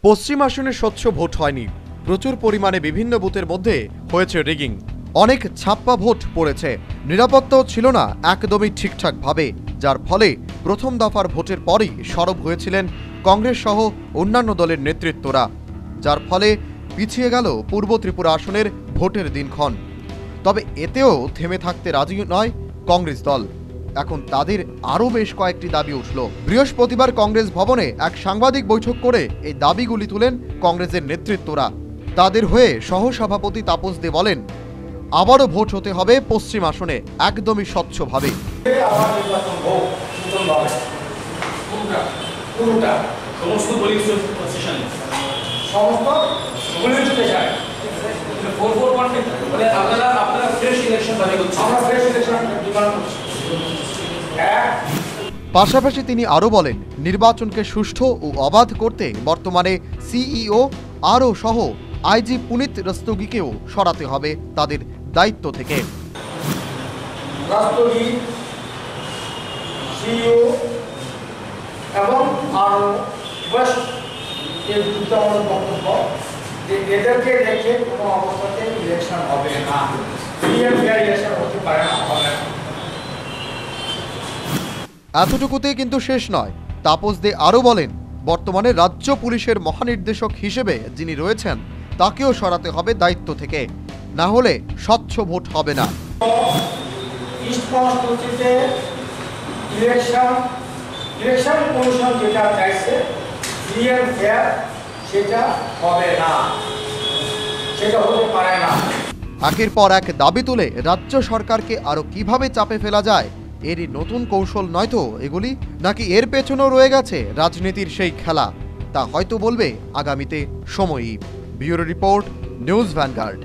পশ্চিম আসনে স্বচ্ছ ভোট হয়নি। প্রচুর পরিমাণে বিভিন্ন বুথের মধ্যে হয়েছে রিগিং। অনেক ছাপ্পা ভোট পড়েছে। নিরাপত্তাও ছিল না একদমই ঠিকঠাকভাবে, যার ফলে প্রথম দফার ভোটের পরই সরব হয়েছিলেন কংগ্রেস সহ অন্যান্য দলের নেতৃত্বরা, যার ফলে পিছিয়ে গেল পূর্ব ত্রিপুরা আসনের ভোটের দিনক্ষণ। তবে এতেও থেমে থাকতে রাজি নয় কংগ্রেস দল। এখন তাদের আরও বেশ কয়েকটি দাবি উঠল। বৃহস্পতিবার কংগ্রেস ভবনে এক সাংবাদিক বৈঠক করে এই দাবিগুলি তুলেন কংগ্রেসের নেতৃত্বরা। তাদের হয়ে সহসভাপতি তাপস দে বলেন, আবারও ভোট হতে হবে পশ্চিম আসনে একদমই স্বচ্ছভাবে। পাশাপাশি তিনি আরও বলেন, নির্বাচনকে সুষ্ঠু ও অবাধ করতে বর্তমানে সিইও আরও সহ আইজি পুনিত রস্তোগিকেও সরাতে হবে তাদের দায়িত্ব থেকে। এবং আরও এদেরকে রেখে কোনো অবস্থাতে ইলেকশন হবে না, ইলেকশন হতে পারে না, হবে না। এতটুকুতেই কিন্তু শেষ নয়। তাপস দে আরও বলেন, বর্তমানে রাজ্য পুলিশের মহানির্দেশক হিসেবে যিনি রয়েছেন তাকেও সরাতে হবে দায়িত্ব থেকে, না হলে স্বচ্ছ ভোট হবে না। ইলেকশন কমিশন যেটা চাইছে ক্লিয়ার ফেয়ার, সেটা হবে না, সেটা হতে পারে না। একের পর এক দাবি তুলে রাজ্য সরকারকে আরও কিভাবে চাপে ফেলা যায়, এরই নতুন কৌশল নয়তো এগুলি, নাকি এর পেছনেও রয়ে গেছে রাজনীতির সেই খেলা, তা হয়তো বলবে আগামীতে সময়ই। Bureau report, news vanguard.